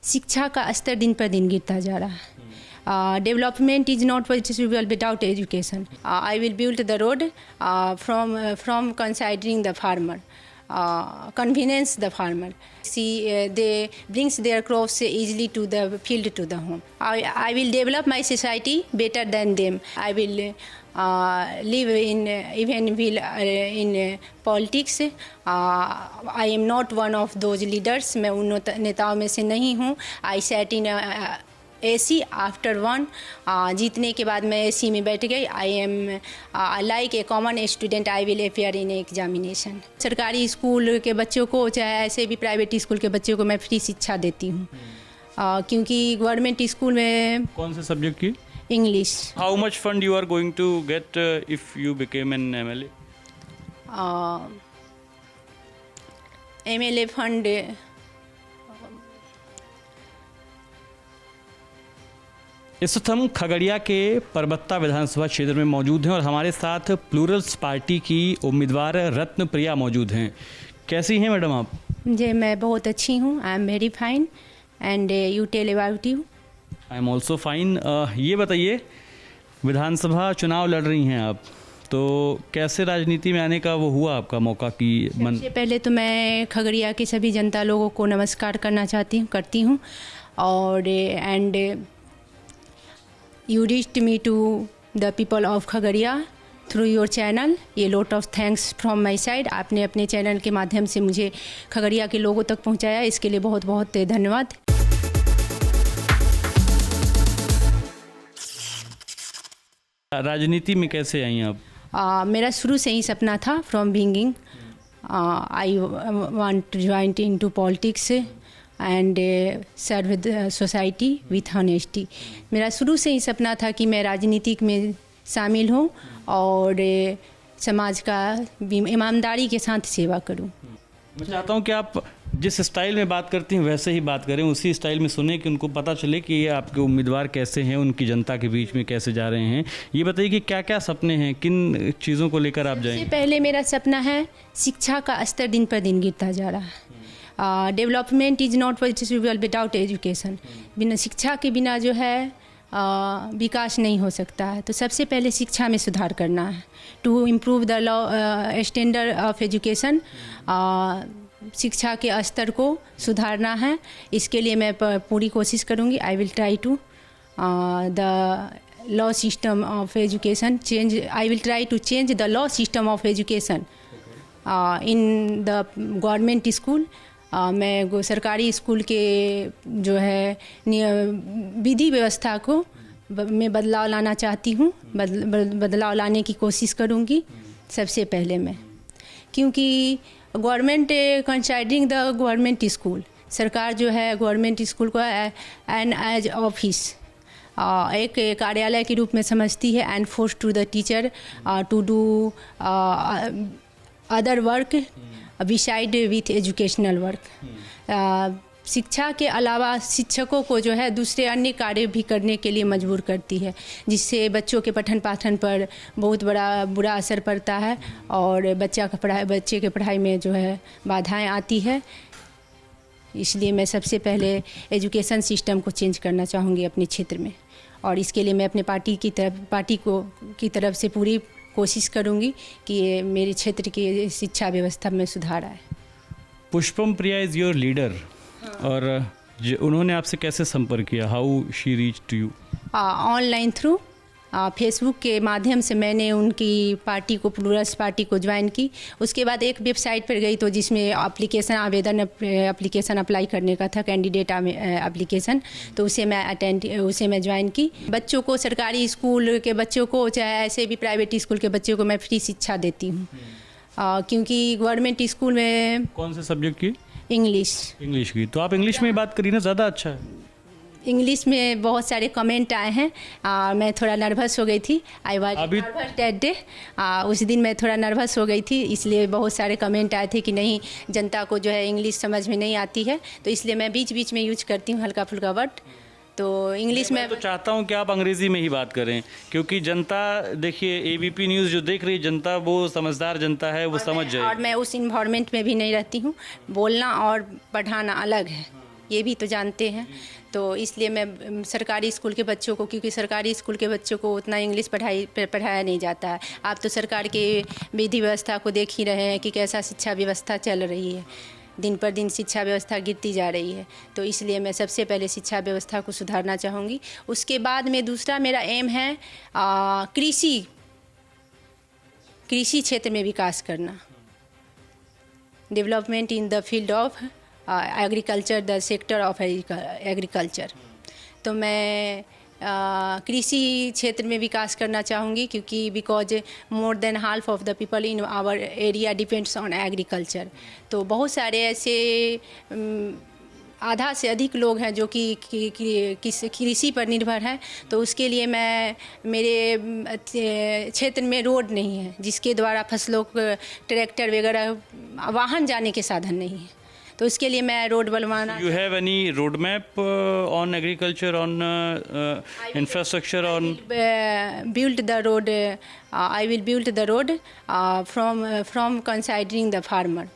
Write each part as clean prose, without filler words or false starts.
शिक्षा का स्तर दिन पर दिन गिरता जा रहा है। Development is not possible without education. I will build the road from considering the farmer, convenience the farmer. They brings their crops easily to the field, to the home. I will develop my society better than them. I will live in even will in politics. I am not one of those leaders. मैं उन नेताओं में से नहीं हूँ. I sat in AC after one. जीतने के बाद मैं AC में बैठ गई। I am like a common student, I will appear in examination. सरकारी स्कूल के बच्चों को चाहे ऐसे भी प्राइवेट स्कूल के बच्चों को मैं फ्री शिक्षा देती हूँ, क्योंकि गवर्नमेंट स्कूल में कौन से सब्जेक्ट की? English. How much fund you are going to get if you became an MLA? MLA fund इस वक्त हम खगड़िया के परबत्ता विधानसभा क्षेत्र में मौजूद हैं और हमारे साथ प्लूरल्स पार्टी की उम्मीदवार रत्न प्रिया मौजूद हैं। कैसी हैं मैडम आप? जी मैं बहुत अच्छी हूँ। I am very fine and you tell about you. I am also fine. ये बताइए, विधानसभा चुनाव लड़ रही हैं आप, तो कैसे राजनीति में आने का वो हुआ आपका मौका की मन? सबसे पहले तो मैं खगड़िया की सभी जनता लोगों को नमस्कार करना करती हूँ और and you reached me to the people of Khagaria through your channel. ये lot of thanks from my side. आपने अपने चैनल के माध्यम से मुझे खगड़िया के लोगों तक पहुंचाया, इसके लिए बहुत बहुत धन्यवाद। राजनीति में कैसे आई आप? मेरा शुरू से ही सपना था from beginning. I want to join into politics and serve the society with honesty. मेरा शुरू से ही सपना था कि मैं राजनीतिक में शामिल हूँ और समाज का ईमानदारी के साथ सेवा करूँ। मैं चाहता हूँ कि आप जिस स्टाइल में बात करती हैं वैसे ही बात करें, उसी स्टाइल में सुने कि उनको पता चले कि ये आपके उम्मीदवार कैसे हैं, उनकी जनता के बीच में कैसे जा रहे हैं। ये बताइए कि क्या क्या सपने हैं, किन चीज़ों को लेकर आप जाएंगे? सबसे पहले मेरा सपना है शिक्षा का स्तर दिन पर दिन गिरता जा रहा है। Development is not possible without education. बिना शिक्षा के बिना जो है विकास नहीं हो सकता है। तो सबसे पहले शिक्षा में सुधार करना है, to improve the standard of education. शिक्षा के स्तर को सुधारना है, इसके लिए मैं पूरी कोशिश करूँगी। I will try to the law system of education change. I will try to change the law system of education in the government school. मैं सरकारी स्कूल के जो है विधि व्यवस्था को में बदलाव लाना चाहती हूँ, बदलाव लाने की कोशिश करूँगी सबसे पहले मैं, क्योंकि government considering the government school, सरकार जो है गवर्नमेंट स्कूल को एन एज ऑफिस एक कार्यालय के रूप में समझती है and force to the teacher to do other work beside with educational work. शिक्षा के अलावा शिक्षकों को जो है दूसरे अन्य कार्य भी करने के लिए मजबूर करती है, जिससे बच्चों के पठन पाठन पर बहुत बुरा असर पड़ता है और बच्चे के पढ़ाई में जो है बाधाएं आती है। इसलिए मैं सबसे पहले एजुकेशन सिस्टम को चेंज करना चाहूँगी अपने क्षेत्र में, और इसके लिए मैं अपने पार्टी की तरफ से पूरी कोशिश करूंगी कि ये मेरे क्षेत्र की शिक्षा व्यवस्था में सुधार आए। Pushpam Priya is your leader, और उन्होंने आपसे कैसे संपर्क किया? How she reach to you? Online through Facebook के माध्यम से मैंने उनकी पार्टी को, प्लूरल्स पार्टी को ज्वाइन की। उसके बाद एक वेबसाइट पर गई तो जिसमें एप्लीकेशन अप्लाई करने का था, कैंडिडेट एप्लीकेशन, तो उसे मैं ज्वाइन की। बच्चों को, सरकारी स्कूल के बच्चों को चाहे ऐसे भी प्राइवेट स्कूल के बच्चों को मैं फ्री शिक्षा देती हूँ, क्योंकि गवर्नमेंट स्कूल में कौन से सब्जेक्ट की? इंग्लिश की। तो आप इंग्लिश में बात करिए ना, ज़्यादा अच्छा है। इंग्लिश में बहुत सारे कमेंट आए हैं, मैं थोड़ा नर्वस हो गई थी। I was nervous that day. उस दिन मैं थोड़ा नर्वस हो गई थी, इसलिए बहुत सारे कमेंट आए थे कि नहीं, जनता को जो है इंग्लिश समझ में नहीं आती है, तो इसलिए मैं बीच बीच में यूज करती हूँ हल्का फुल्का वर्ड। तो इंग्लिश में तो चाहता हूँ कि आप अंग्रेज़ी में ही बात करें, क्योंकि जनता, देखिए ABP न्यूज़ जो देख रही है जनता, वो समझदार जनता है, वो समझ जाए। और मैं उस इन्वायरमेंट में भी नहीं रहती हूँ। बोलना और पढ़ाना अलग है। ये भी तो जानते हैं। तो इसलिए मैं सरकारी स्कूल के बच्चों को, क्योंकि सरकारी स्कूल के बच्चों को उतना इंग्लिश पढ़ाया नहीं जाता है। आप तो सरकार के विधि व्यवस्था को देख ही रहे हैं कि कैसा शिक्षा व्यवस्था चल रही है। दिन पर दिन शिक्षा व्यवस्था गिरती जा रही है। तो इसलिए मैं सबसे पहले शिक्षा व्यवस्था को सुधारना चाहूँगी। उसके बाद में दूसरा मेरा एम है कृषि क्षेत्र में विकास करना, development in the field of agriculture, the sector of agriculture. तो मैं कृषि क्षेत्र में विकास करना चाहूँगी, क्योंकि because more than half of the people in our area depends on agriculture. तो बहुत सारे ऐसे आधा से अधिक लोग हैं जो कि कृषि पर निर्भर हैं। तो उसके लिए मैं, मेरे क्षेत्र में रोड नहीं है जिसके द्वारा फसलों को ट्रैक्टर वगैरह वाहन जाने के साधन नहीं है। तो उसके लिए मैं रोड बनवाना। You have any roadmap on agriculture, on infrastructure, on build the road. I will build the road from considering the farmer,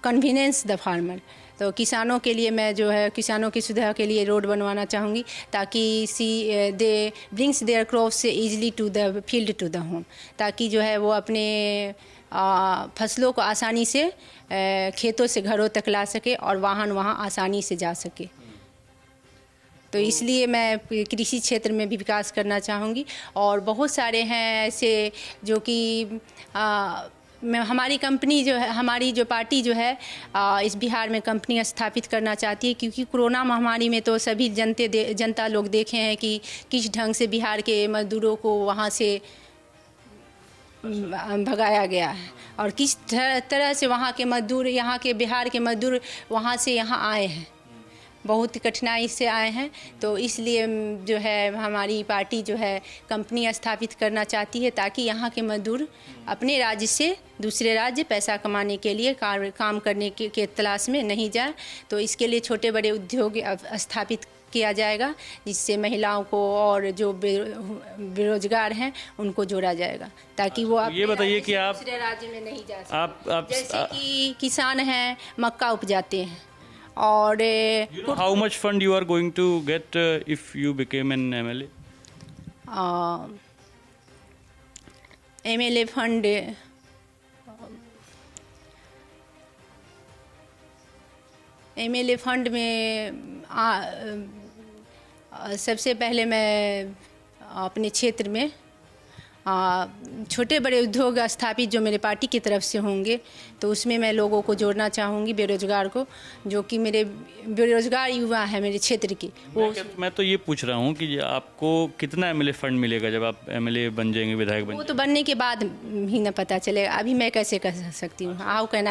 convenience the farmer. तो किसानों के लिए मैं जो है किसानों की सुविधा के लिए रोड बनवाना चाहूँगी, ताकि they brings their crops easily to the field to the home, ताकि जो है वो अपने फसलों को आसानी से खेतों से घरों तक ला सके और वाहन वहाँ आसानी से जा सके। तो इसलिए मैं कृषि क्षेत्र में भी विकास करना चाहूँगी। और बहुत सारे हैं ऐसे जो कि हमारी कंपनी जो है, हमारी जो पार्टी जो है इस बिहार में कंपनी स्थापित करना चाहती है, क्योंकि कोरोना महामारी में तो सभी जनता लोग देखे हैं कि किस ढंग से बिहार के मजदूरों को वहाँ से भगाया गया है और किस तरह से वहाँ के मजदूर, यहाँ के बिहार के मजदूर वहाँ से यहाँ आए हैं, बहुत कठिनाई से आए हैं। तो इसलिए जो है हमारी पार्टी जो है कंपनी स्थापित करना चाहती है, ताकि यहाँ के मजदूर अपने राज्य से दूसरे राज्य पैसा कमाने के लिए काम करने के तलाश में नहीं जाए। तो इसके लिए छोटे बड़े उद्योग स्थापित किया जाएगा, जिससे महिलाओं को और जो बेरोजगार हैं उनको जोड़ा जाएगा, ताकि वो ये बताइए कि आप दूसरे राज्य में नहीं जा सकते। आप जैसे कि किसान हैं, मक्का उपजाते हैं, और how much fund you are going to get if you became an MLA? MLA fund में सबसे पहले मैं अपने क्षेत्र में छोटे बड़े उद्योग स्थापित जो मेरे पार्टी की तरफ से होंगे, तो उसमें मैं लोगों को जोड़ना चाहूँगी, बेरोजगार को, जो कि मेरे बेरोजगार युवा है मेरे क्षेत्र के। मैं तो ये पूछ रहा हूँ कि आपको कितना MLA फंड मिलेगा जब आप MLA बन जाएंगे, विधायक बन वो तो बनने के बाद ही ना पता चलेगा। अभी मैं कैसे कह सकती हूँ, हाउ कैन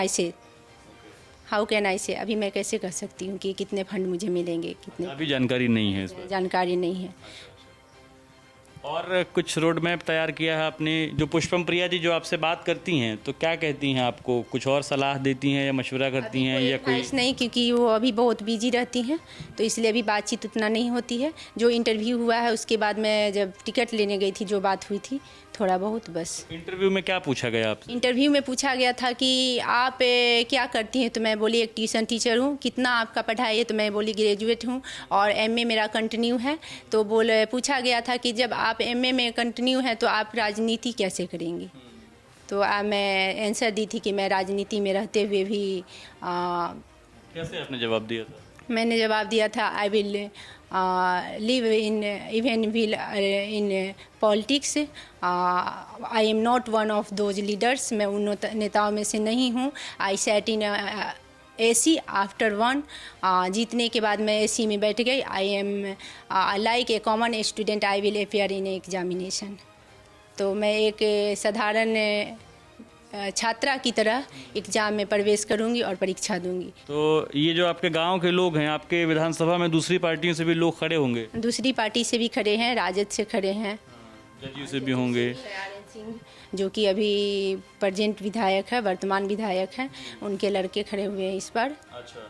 आई से अभी मैं कैसे कह सकती हूँ कि कितने फंड मुझे मिलेंगे, कितने, अभी जानकारी नहीं है, इस पर जानकारी नहीं है। और कुछ रोड मैप तैयार किया है आपने? जो पुष्पम प्रिया जी जो आपसे बात करती हैं तो क्या कहती हैं आपको? कुछ और सलाह देती हैं या मशवरा करती हैं या कोई? नहीं, क्योंकि वो अभी बहुत बिजी रहती हैं, तो इसलिए अभी बातचीत उतना नहीं होती है। जो इंटरव्यू हुआ है उसके बाद मैं जब टिकट लेने गई थी, जो बात हुई थी थोड़ा बहुत बस। इंटरव्यू में क्या पूछा गया आपसे? इंटरव्यू में पूछा गया था कि आप क्या करती हैं, तो मैं बोली एक ट्यूशन टीचर हूँ। कितना आपका पढ़ाई है, तो मैं बोली ग्रेजुएट हूँ और MA मेरा कंटिन्यू है। तो पूछा गया था कि जब आप MA में कंटिन्यू है तो आप राजनीति कैसे करेंगी? तो मैं आंसर दी थी कि मैं राजनीति में रहते हुए भी कैसे आपने जवाब दिया था? मैंने जवाब दिया था I will live in even will in politics. I am not one of those leaders. मैं उन नेताओं में से नहीं हूँ। I sat in AC after 1। जीतने के बाद मैं AC में बैठ गई। I am like a common student, I will appear in examination. तो मैं एक साधारण छात्रा की तरह एग्जाम में प्रवेश करूंगी और परीक्षा दूंगी। तो ये जो आपके गांव के लोग हैं, आपके विधानसभा में दूसरी पार्टियों से भी लोग खड़े होंगे? दूसरी पार्टी से भी खड़े हैं, राजद से खड़े हैं, जदयू से भी होंगे। सिंह जो कि अभी प्रेजेंट विधायक है, वर्तमान विधायक हैं, उनके लड़के खड़े हुए हैं इस बार। अच्छा,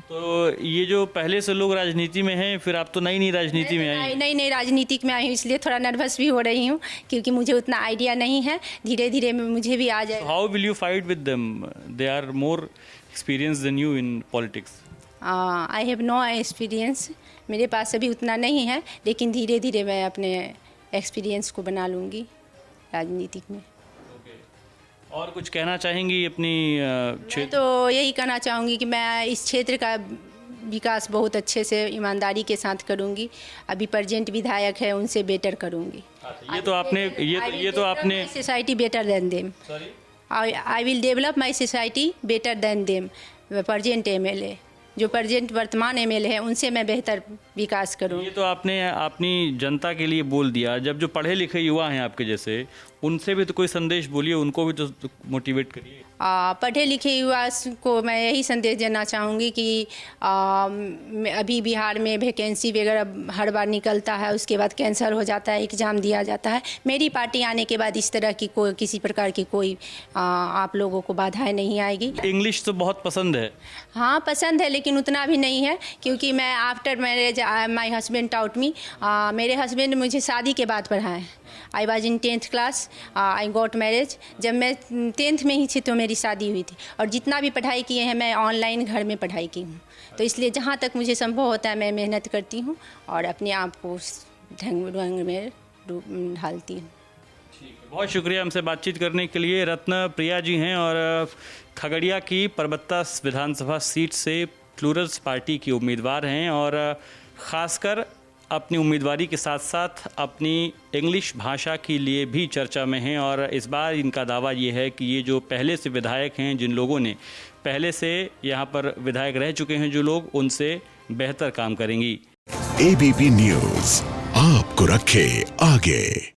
तो ये जो पहले से लोग राजनीति में हैं, फिर आप तो नई राजनीति में आई? नई राजनीतिक में आई हूँ, इसलिए थोड़ा नर्वस भी हो रही हूँ, क्योंकि मुझे उतना आइडिया नहीं है। धीरे धीरे मुझे भी आ जाए। How will you fight with them? They are more experience than you in politics. I have no experience, मेरे पास अभी उतना नहीं है, लेकिन धीरे धीरे मैं अपने एक्सपीरियंस को बना लूँगी राजनीतिक में। और कुछ कहना चाहेंगी अपनी मैं तो यही कहना चाहूँगी कि मैं इस क्षेत्र का विकास बहुत अच्छे से ईमानदारी के साथ करूँगी। अभी प्रेजेंट विधायक है, उनसे बेटर करूँगी। ये तो आपने society better than them, I will develop my society better than them. Present MLA, जो प्रेजेंट वर्तमान एमएलए है, उनसे मैं बेहतर विकास करूँ। ये तो आपने अपनी जनता के लिए बोल दिया। जब जो पढ़े लिखे युवा हैं आपके जैसे, उनसे भी तो कोई संदेश बोलिए, उनको भी तो मोटिवेट करिए। पढ़े लिखे युवा को मैं यही संदेश देना चाहूँगी कि अभी बिहार में वैकेंसी वगैरह हर बार निकलता है, उसके बाद कैंसिल हो जाता है, एग्ज़ाम दिया जाता है। मेरी पार्टी आने के बाद इस तरह की कोई किसी प्रकार की कोई आप लोगों को बाधाएं नहीं आएगी। इंग्लिश तो बहुत पसंद है। हाँ पसंद है, लेकिन उतना भी नहीं है, क्योंकि मैं after marriage my husband taught me, मेरे हस्बैंड मुझे शादी के बाद पढ़ाएं। I was in 10th class, I got marriage. जब मैं 10th में ही थी तो मेरी शादी हुई थी, और जितना भी पढ़ाई किए हैं मैं ऑनलाइन घर में पढ़ाई की हूँ। तो इसलिए जहाँ तक मुझे संभव होता है मैं मेहनत करती हूँ और अपने आप को उस ढंग में ढालती हूँ। बहुत शुक्रिया हमसे बातचीत करने के लिए। रत्न प्रिया जी हैं और खगड़िया की परबत्ता विधानसभा सीट से प्लूरल्स पार्टी की उम्मीदवार हैं, और ख़ासकर अपनी उम्मीदवारी के साथ साथ अपनी इंग्लिश भाषा के लिए भी चर्चा में हैं। और इस बार इनका दावा ये है कि ये जो पहले से विधायक हैं, जिन लोगों ने पहले से यहाँ पर विधायक रह चुके हैं जो लोग, उनसे बेहतर काम करेंगी। ABP न्यूज़ आपको रखे आगे।